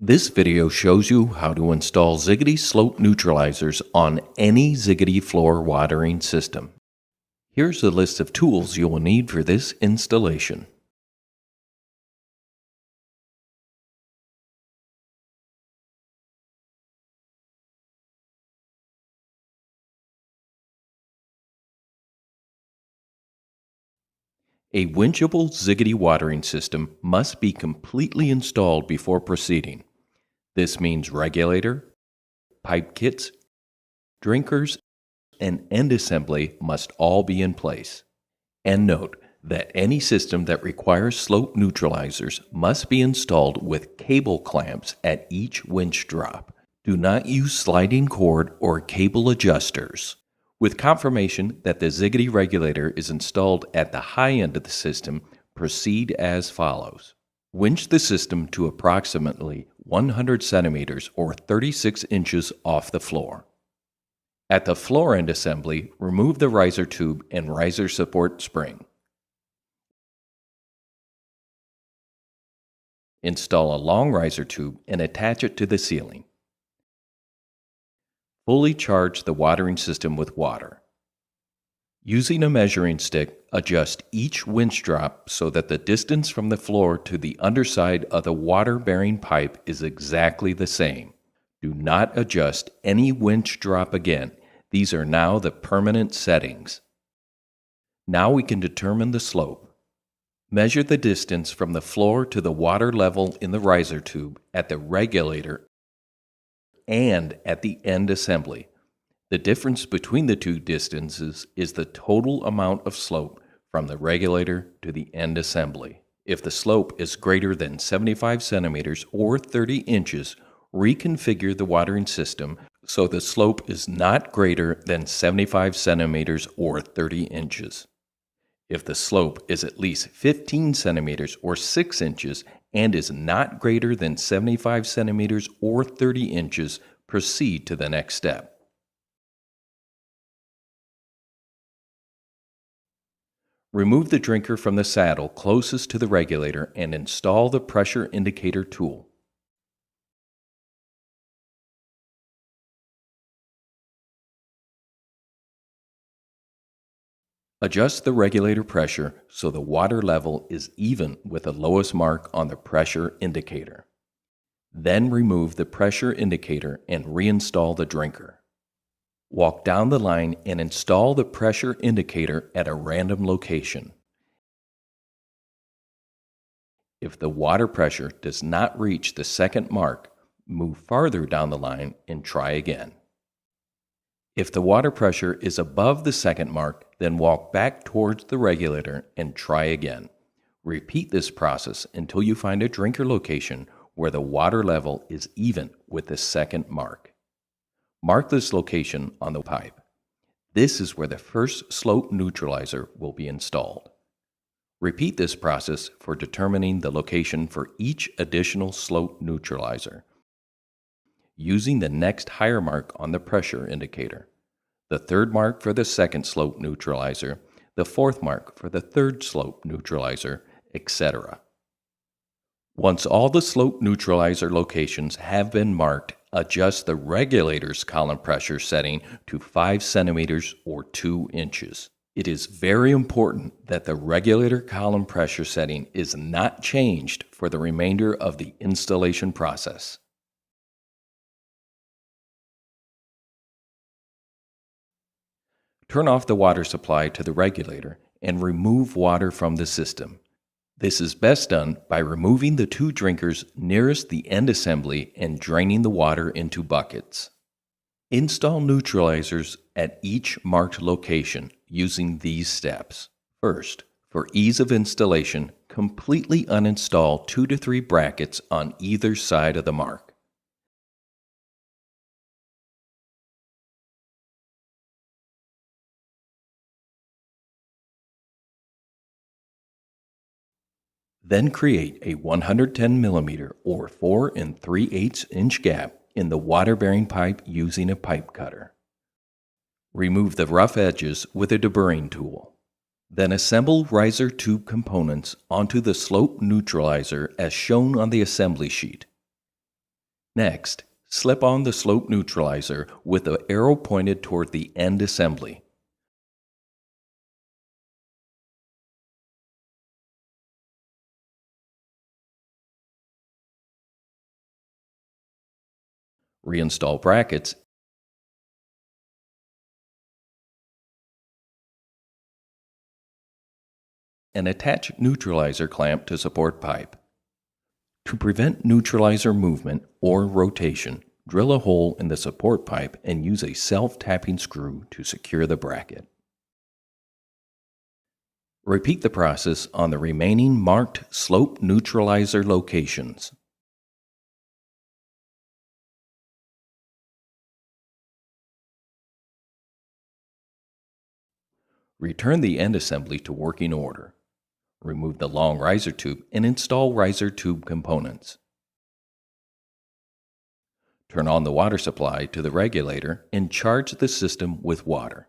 This video shows you how to install Ziggity slope neutralizers on any Ziggity floor watering system. Here's a list of tools you will need for this installation. A winchable Ziggity watering system must be completely installed before proceeding. This means regulator, pipe kits, drinkers, and end assembly must all be in place. And note that any system that requires slope neutralizers must be installed with cable clamps at each winch drop. Do not use sliding cord or cable adjusters. With confirmation that the Ziggity regulator is installed at the high end of the system, proceed as follows. Winch the system to approximately 100 centimeters or 36 inches off the floor. At the floor end assembly, remove the riser tube and riser support spring. Install a long riser tube and attach it to the ceiling. Fully charge the watering system with water. Using a measuring stick, adjust each winch drop so that the distance from the floor to the underside of the water-bearing pipe is exactly the same. Do not adjust any winch drop again. These are now the permanent settings. Now we can determine the slope. Measure the distance from the floor to the water level in the riser tube at the regulator and at the end assembly. The difference between the two distances is the total amount of slope from the regulator to the end assembly. If the slope is greater than 75 centimeters or 30 inches, reconfigure the watering system so the slope is not greater than 75 centimeters or 30 inches. If the slope is at least 15 centimeters or 6 inches and is not greater than 75 centimeters or 30 inches, proceed to the next step. Remove the drinker from the saddle closest to the regulator and install the pressure indicator tool. Adjust the regulator pressure so the water level is even with the lowest mark on the pressure indicator. Then remove the pressure indicator and reinstall the drinker. Walk down the line and install the pressure indicator at a random location. If the water pressure does not reach the second mark, move farther down the line and try again. If the water pressure is above the second mark, then walk back towards the regulator and try again. Repeat this process until you find a drinker location where the water level is even with the second mark. Mark this location on the pipe. This is where the first slope neutralizer will be installed. Repeat this process for determining the location for each additional slope neutralizer, using the next higher mark on the pressure indicator, the third mark for the second slope neutralizer, the fourth mark for the third slope neutralizer, etc. Once all the slope neutralizer locations have been marked, adjust the regulator's column pressure setting to 5 centimeters or 2 inches. It is very important that the regulator column pressure setting is not changed for the remainder of the installation process. Turn off the water supply to the regulator and remove water from the system. This is best done by removing the two drinkers nearest the end assembly and draining the water into buckets. Install neutralizers at each marked location using these steps. First, for ease of installation, completely uninstall 2 to 3 brackets on either side of the mark. Then create a 110 millimeter or 4 3/8 inch gap in the water-bearing pipe using a pipe cutter. Remove the rough edges with a deburring tool. Then assemble riser tube components onto the slope neutralizer as shown on the assembly sheet. Next, slip on the slope neutralizer with the arrow pointed toward the end assembly. Reinstall brackets and attach neutralizer clamp to support pipe. To prevent neutralizer movement or rotation, drill a hole in the support pipe and use a self-tapping screw to secure the bracket. Repeat the process on the remaining marked slope neutralizer locations. Return the end assembly to working order. Remove the long riser tube and install riser tube components. Turn on the water supply to the regulator and charge the system with water.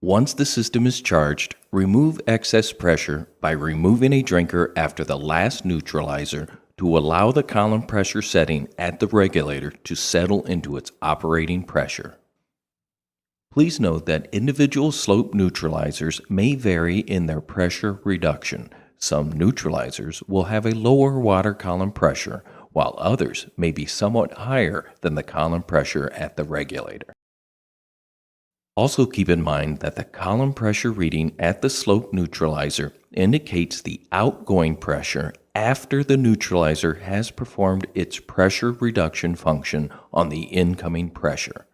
Once the system is charged, remove excess pressure by removing a drinker after the last neutralizer to allow the column pressure setting at the regulator to settle into its operating pressure. Please note that individual slope neutralizers may vary in their pressure reduction. Some neutralizers will have a lower water column pressure, while others may be somewhat higher than the column pressure at the regulator. Also keep in mind that the column pressure reading at the slope neutralizer indicates the outgoing pressure after the neutralizer has performed its pressure reduction function on the incoming pressure.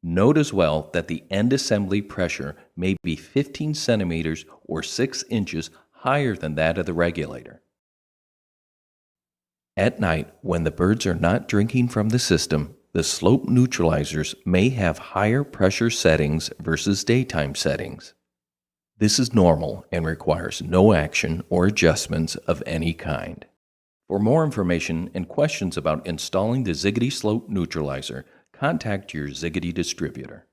Note as well that the end assembly pressure may be 15 centimeters or 6 inches higher than that of the regulator. At night, when the birds are not drinking from the system, the slope neutralizers may have higher pressure settings versus daytime settings. This is normal and requires no action or adjustments of any kind. For more information and questions about installing the Ziggity slope neutralizer, contact your Ziggity distributor.